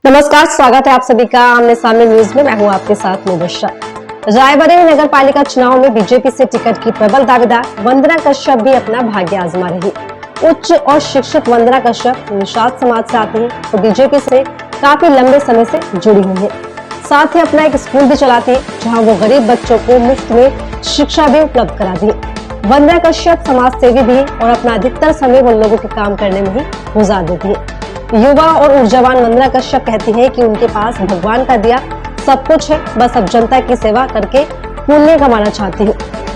नमस्कार, स्वागत है आप सभी का आमने सामने न्यूज में। मैं हूं आपके साथ मुबशर। रायबरेली नगर पालिका चुनाव में बीजेपी से टिकट की प्रबल दावेदार वंदना कश्यप भी अपना भाग्य आजमा रही। उच्च और शिक्षित वंदना कश्यप निषाद समाज से आती है तो बीजेपी से काफी लंबे समय से जुड़ी हुई है। साथ ही अपना एक स्कूल भी चलाती है जहाँ वो गरीब बच्चों को मुफ्त में शिक्षा भी उपलब्ध कराती है। वंदना कश्यप समाज सेवी भी है और अपना अधिकतर समय उन लोगों के काम करने में ही गुजार देती है। युवा और ऊर्जावान वंदना कश्यप कहती है कि उनके पास भगवान का दिया सब कुछ है, बस अब जनता की सेवा करके पुण्य कमाना चाहती है।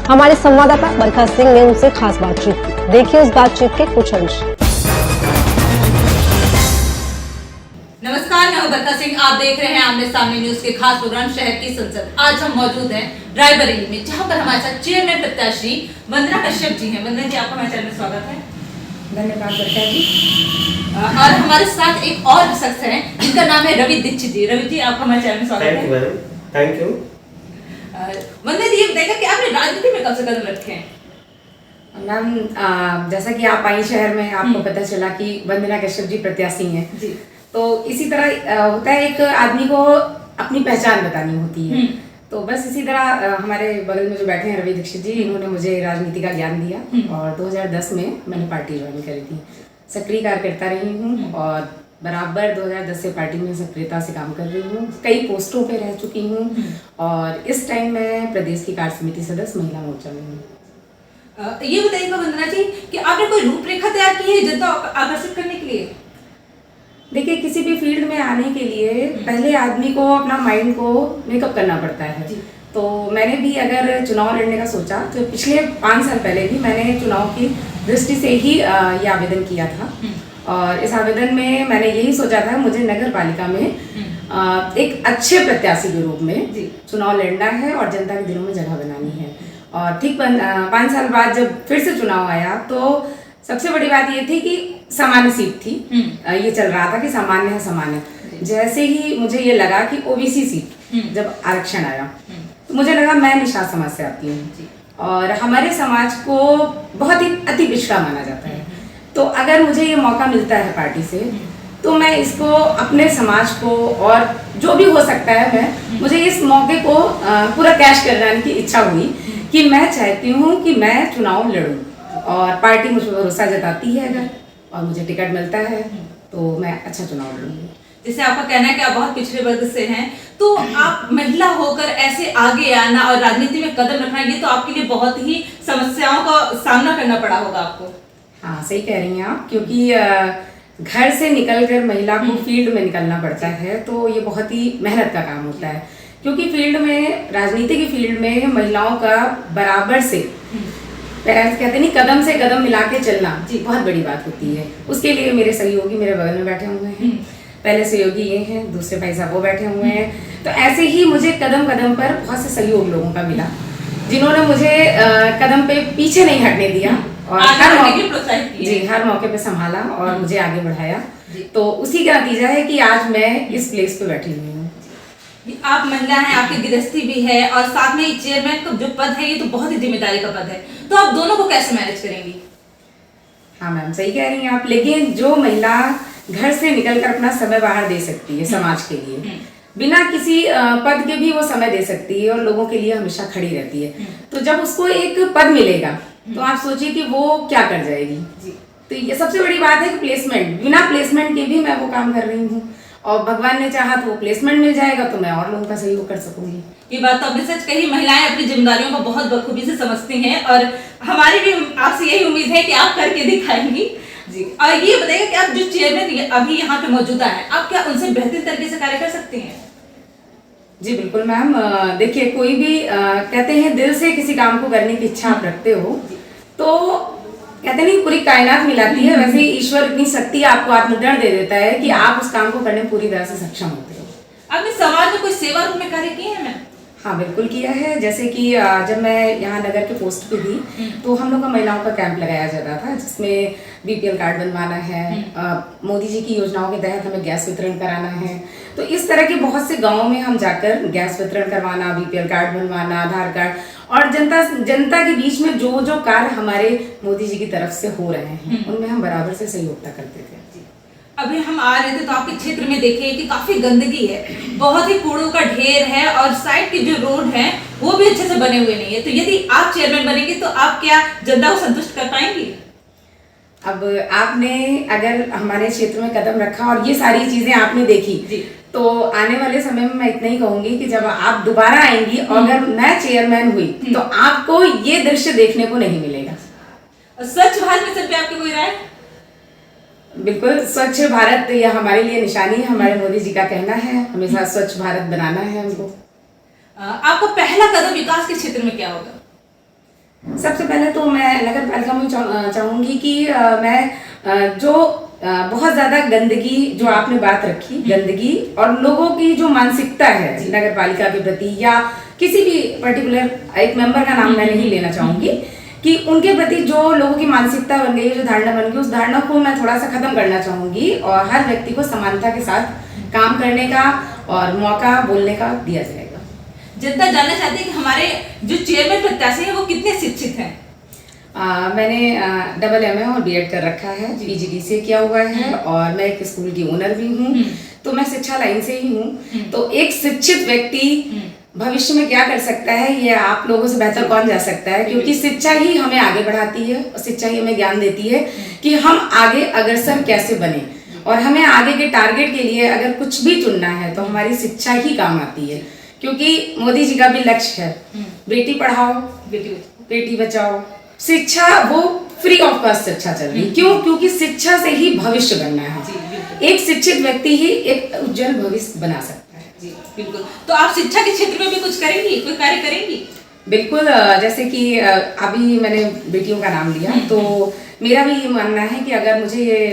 हमारे संवाददाता बरखा सिंह ने उनसे खास बातचीत की। देखिए उस बातचीत के कुछ अंश। नमस्कार, मैं हूं बरखा सिंह। आप देख रहे हैं आमने सामने न्यूज के खास प्रोग्राम शहर की संसद। आज हम मौजूद हैं रायबरेली में, जहां पर हमारे साथ चेयरमैन प्रत्याशी वंदना कश्यप जी हैं। वंदना जी, आपका हमारे चैनल में स्वागत है। धन्यवाद बरखा जी। और हमारे साथ एक और शख्स है जिनका नाम है रवि दीक्षित जी। रवि जी, आपका हमारे चैनल में स्वागत है। Thank you. वंदना जी, ये बताइएगा कि आपने राजनीति में कब से कदम रखे हैं? मैम, जैसा कि आप आई शहर में, आपको पता चला कि वंदना कश्यप जी प्रत्याशी हैं जी। तो इसी तरह होता है, एक आदमी को अपनी पहचान बतानी होती है। तो बस इसी तरह हमारे बगल में जो बैठे हैं रवि दीक्षित जी, इन्होंने मुझे राजनीति का ज्ञान दिया और 2010 में मैंने पार्टी ज्वाइन करी थी। सक्रिय कार्यकर्ता रही हूँ और बराबर 2010 से पार्टी में सक्रियता से काम कर रही हूँ। कई पोस्टों पे रह चुकी हूँ और इस टाइम मैं प्रदेश की कार्य समिति सदस्य महिला मोर्चा में हूँ। ये बताइएगा वंदना जी कि आपने कोई रूपरेखा तैयार की है जनता को आकर्षित करने के लिए? देखिए, किसी भी फील्ड में आने के लिए पहले आदमी को अपना माइंड को मेकअप करना पड़ता है। तो मैंने भी अगर चुनाव लड़ने का सोचा तो पिछले 5 साल पहले भी मैंने चुनाव की दृष्टि से ही ये आवेदन किया था। और इस आवेदन में मैंने यही सोचा था, मुझे नगर पालिका में एक अच्छे प्रत्याशी के रूप में चुनाव लड़ना है और जनता के दिलों में जगह बनानी है। और ठीक 5 साल बाद जब फिर से चुनाव आया तो सबसे बड़ी बात ये थी कि सामान्य सीट थी। ये चल रहा था कि सामान्य है सामान्य। जैसे ही मुझे ये लगा कि ओबीसी सीट जब आरक्षण आया तो मुझे लगा मैं निषाद समाज से आती हूँ और हमारे समाज को बहुत ही अति पिछड़ा माना जाता है। तो अगर मुझे ये मौका मिलता है पार्टी से तो मैं इसको अपने समाज को और जो भी हो सकता है, मुझे इस मौके को पूरा कैश करने की इच्छा हुई कि मैं चाहती हूँ कि मैं चुनाव लड़ूं और पार्टी मुझ पर भरोसा जताती है अगर और मुझे टिकट मिलता है तो मैं अच्छा चुनाव लड़ूंगी। जैसे आपका कहना है कि आप बहुत पिछड़े वर्ग से हैं, तो आप महिला होकर ऐसे आगे आना और राजनीति में कदम रखना, ये तो आपके लिए बहुत ही समस्याओं का सामना करना पड़ा होगा आपको। हाँ, सही कह रही हैं आप, क्योंकि घर से निकलकर महिला को फील्ड में निकलना पड़ता है तो ये बहुत ही मेहनत का काम होता है। क्योंकि फील्ड में, राजनीति की फील्ड में महिलाओं का बराबर से कहते नहीं, कदम से कदम मिला के चलना बहुत बड़ी बात होती है। उसके लिए मेरे सहयोगी मेरे बगल में बैठे हुए हैं। पहले सहयोगी ये हैं, दूसरे भाई साहब वो बैठे हुए हैं। तो ऐसे ही मुझे कदम कदम पर बहुत से सहयोग लोगों का मिला जिन्होंने मुझे कदम पे पीछे नहीं हटने दिया और हर मौके पे संभाला और मुझे आगे बढ़ाया। तो उसी का नतीजा है कि आज मैं इस प्लेस पे बैठी हुई हूँ। आप महिला हैं, आपकी गृहस्थी भी है और साथ में चेयरमैन का जो पद है ये तो बहुत ही जिम्मेदारी का पद है, तो आप दोनों को कैसे मैनेज करेंगी? हाँ मैम, सही कह रही हैं आप। लेकिन जो महिला घर से निकलकर अपना समय बाहर दे सकती है समाज के लिए, बिना किसी पद के भी वो समय दे सकती है और लोगों के लिए हमेशा खड़ी रहती है, तो जब उसको एक पद मिलेगा तो आप सोचिए कि वो क्या कर जाएगी। तो ये सबसे बड़ी बात है कि प्लेसमेंट, बिना प्लेसमेंट के भी मैं वो काम कर रही हूँ और भगवान ने चाहा तो वो प्लेसमेंट मिल जाएगा तो मैं और लोगों का सहयोग कर सकूंगी। ये बात तो आपने सच कही। महिलाएं अपनी जिम्मेदारियों को बहुत बखूबी से समझती हैं और हमारी भी आपसे यही उम्मीद है कि आप करके दिखाएंगी जी। और ये बताइएगा कि आप जो चेयरमैन अभी यहाँ पे मौजूदा है, आप क्या उनसे बेहतर तरीके से कार्य कर सकती हैं? जी बिल्कुल मैम। देखिए, कोई भी कहते हैं दिल से किसी काम को करने की इच्छा आप रखते हो तो कहते नहीं पूरी कायनात मिलाती है, वैसे ही ईश्वर इतनी शक्ति आपको आत्मदृढ़ दे देता है कि आप उस काम को करने में पूरी तरह से सक्षम होते हो। आपने समाज में कोई सेवा रूप में कार्य किए हैं मैम? हाँ बिल्कुल किया है। जैसे कि जब मैं यहाँ नगर के पोस्ट पे थी तो हम लोग का महिलाओं का कैंप लगाया जाता था जिसमें बीपीएल कार्ड बनवाना है, मोदी जी की योजनाओं के तहत हमें गैस वितरण कराना है। तो इस तरह के बहुत से गाँवों में हम जाकर गैस वितरण करवाना, बीपीएल कार्ड बनवाना, आधार कार्ड और जनता के बीच में जो जो कार्य हमारे मोदी जी की तरफ से हो रहे हैं उनमें हम बराबर से सहयोगिता करते थे। अभी हम आ रहे थे तो आपके क्षेत्र में देखे कि काफी गंदगी है, बहुत ही कूड़ों का ढेर है और साइड के जो रोड है वो भी अच्छे से बने हुए नहीं है। तो यदि आप चेयरमैन बनेंगे तो आप क्या जनता को संतुष्ट कर पाएंगी? अब आपने अगर हमारे क्षेत्र में कदम रखा और ये सारी चीजें आपने देखी तो आने वाले समय में मैं इतना ही कहूंगी कि जब आप दोबारा आएंगी और अगर मैं चेयरमैन हुई तो आपको ये दृश्य देखने को नहीं मिलेगा। स्वच्छ भारत मिशन पे आपकी कोई राय? बिल्कुल, स्वच्छ भारत यह हमारे लिए निशानी है, हमारे मोदी जी का कहना है हमेशा स्वच्छ भारत बनाना है हमको। आपका पहला कदम विकास के क्षेत्र में क्या होगा? सबसे पहले तो मैं नगर पालिका में चाहूंगी कि मैं जो बहुत ज्यादा गंदगी जो आपने बात रखी, गंदगी और लोगों की जो मानसिकता है नगर पालिका के प्रति या किसी भी पर्टिकुलर एक मेंबर का नाम मैं नहीं लेना चाहूंगी कि उनके प्रति जो लोगों की मानसिकता बन गई, जो धारणा बन गई, उस धारणा को मैं थोड़ा सा खत्म करना चाहूंगी और हर व्यक्ति को समानता के साथ काम करने का और मौका बोलने का दिया जाएगा। जनता जानना चाहती है कि हमारे जो चेयरमैन प्रत्याशी हैं वो कितने शिक्षित हैं? मैंने MA और B.Ed कर रखा है, PGDCA किया हुआ है और मैं एक स्कूल की ओनर भी हूँ, तो मैं शिक्षा लाइन से ही हूँ। तो एक शिक्षित व्यक्ति भविष्य में क्या कर सकता है ये आप लोगों से बेहतर कौन जा सकता है, क्योंकि शिक्षा ही हमें आगे बढ़ाती है और शिक्षा ही हमें ज्ञान देती है कि हम आगे अग्रसर कैसे बने। और हमें आगे के टारगेट के लिए अगर कुछ भी चुनना है तो हमारी शिक्षा ही काम आती है, क्योंकि मोदी जी का भी लक्ष्य है बेटी पढ़ाओ बेटी बचाओ। शिक्षा वो फ्री ऑफ कॉस्ट शिक्षा चल रही है, क्यों? क्योंकि शिक्षा से ही भविष्य बनना है। एक शिक्षित व्यक्ति ही एक उज्जवल भविष्य बना सकता है। जी बिल्कुल। तो आप शिक्षा के क्षेत्र में भी कुछ करेंगी, कोई कार्य करेंगी? बिल्कुल, जैसे कि अभी मैंने बेटियों का नाम लिया तो मेरा भी ये मानना है कि अगर मुझे ये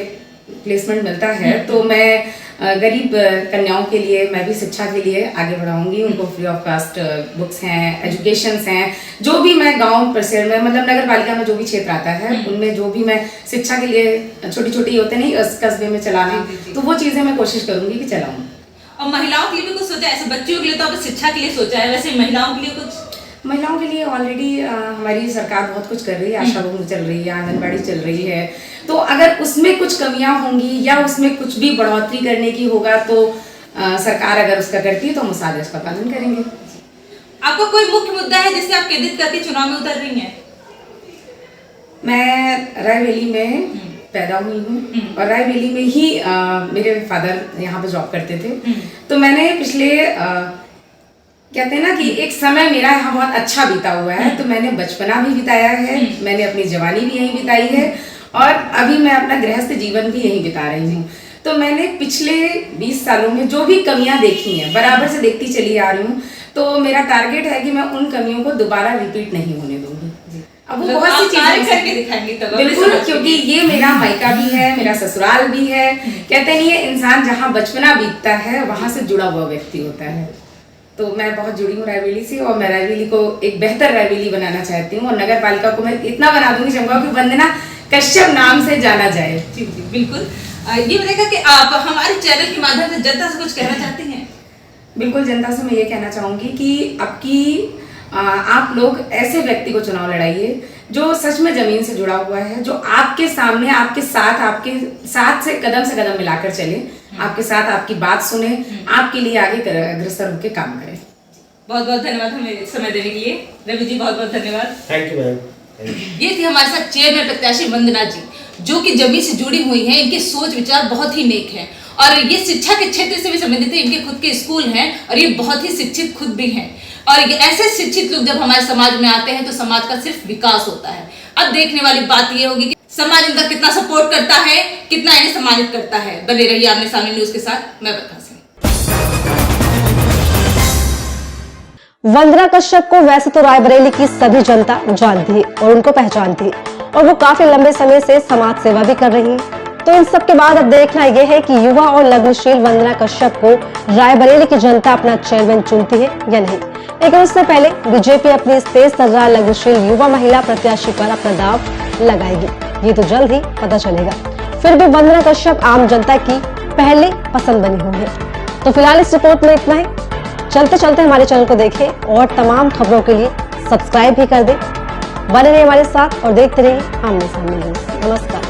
प्लेसमेंट मिलता है तो मैं गरीब कन्याओं के लिए मैं भी शिक्षा के लिए आगे बढ़ाऊंगी। उनको फ्री ऑफ कॉस्ट बुक्स हैं, एजुकेशंस हैं, जो भी मैं गांव परिसर में मतलब नगर पालिका में जो भी क्षेत्र आता है उनमें जो भी मैं शिक्षा के लिए छोटी छोटी होते नहीं कस्बे में चलाना, तो वो चीज़ें मैं कोशिश करूंगी कि चलाऊँ। और महिलाओं के लिए भी कुछ सोचा है? ऐसे बच्चियों के लिए तो आपने शिक्षा के लिए सोचा है, वैसे महिलाओं के लिए कुछ? महिलाओं के लिए ऑलरेडी हमारी सरकार बहुत कुछ कर रही है, आशा बहु चल रही है, आंगनबाड़ी चल रही है, तो अगर उसमें कुछ कमियां होंगी या उसमें कुछ भी बढ़ोतरी करने की होगा तो सरकार अगर उसका करती है तो हम उस आदेश का पालन करेंगे। आपका कोई मुख्य मुद्दा है जिससे आप केंद्रित करके चुनाव में उतर रही हैं? मैं रायबेली में पैदा हुई हूँ और रायबेली में ही मेरे फादर यहाँ पे जॉब करते थे, तो मैंने पिछले कहते हैं ना कि एक समय मेरा यहाँ बहुत अच्छा बीता हुआ है, तो मैंने बचपना भी बिताया है, मैंने अपनी जवानी भी यहीं बिताई है और अभी मैं अपना गृहस्थ जीवन भी यहीं बिता रही हूँ। तो मैंने पिछले 20 सालों में जो भी कमियां देखी हैं बराबर से देखती चली आ रही हूँ, तो मेरा टारगेट है कि मैं उन कमियों को दोबारा रिपीट नहीं होने दूंगी। अब वो बहुत सी चीजें करके दिखाएंगे बिल्कुल, क्योंकि ये मेरा मायका भी है, मेरा ससुराल भी है। कहते नहीं है इंसान जहाँ बचपना बीतता है वहां से जुड़ा हुआ व्यक्ति होता है, तो मैं बहुत जुड़ी हूँ रायबेली से और मैं रायबेली को एक बेहतर रायबेली बनाना चाहती हूँ और नगर पालिका को मैं इतना बना दूंगी चंबा कि वंदना कश्यप नाम से जाना जाए। जी जी बिल्कुल। ये बताएगा कि आप हमारे चैनल के माध्यम से जनता से कुछ कहना चाहते हैं? बिल्कुल, जनता से मैं ये कहना चाहूँगी कि अब की आप लोग ऐसे व्यक्ति को चुनाव लड़ाइए जो सच में जमीन से जुड़ा हुआ है, जो आपके सामने आपके साथ से कदम मिलाकर चले, आपके साथ आपकी बात सुने, आपके लिए आगे अग्रसर होकर काम करें। बहुत बहुत धन्यवाद हमें समय देने के लिए। रवि जी बहुत बहुत धन्यवाद। Thank you ma'am. ये थी हमारे साथ चेयरमैन प्रत्याशी वंदना जी, जो कि जमीन से जुड़ी हुई हैं। इनके सोच विचार बहुत ही नेक है और ये शिक्षा के क्षेत्र से भी संबंधित है। इनके खुद के स्कूल हैं और ये बहुत ही शिक्षित खुद भी हैं और ये ऐसे शिक्षित लोग जब हमारे समाज में आते हैं तो समाज का सिर्फ विकास होता है। अब देखने वाली बात ये होगी कि समाज इनका कितना सपोर्ट करता है, कितना इन्हें सम्मानित करता है। बने रहिए आमने सामने न्यूज के साथ, मैं बरखा सिंह। वंदना कश्यप को वैसे तो रायबरेली की सभी जनता जानती है और उनको पहचानती है और वो काफी लंबे समय से समाज सेवा भी कर रही है। तो इन सब के बाद अब देखना यह है कि युवा और लग्नशील वंदना कश्यप को रायबरेली की जनता अपना चेयरमैन चुनती है या नहीं। लेकिन उससे पहले बीजेपी अपनी इस तेज तर्रार लग्नशील युवा महिला प्रत्याशी पर अपना दाव लगाएगी, ये तो जल्द ही पता चलेगा। फिर भी वंदना कश्यप आम जनता की पहली पसंद बनी हुई है। तो फिलहाल इस रिपोर्ट में इतना ही। चलते चलते हमारे चैनल को देखें और तमाम खबरों के लिए सब्सक्राइब भी कर दें। बने रहिए हमारे साथ और देखते रहिए आमने सामने न्यूज़। नमस्कार।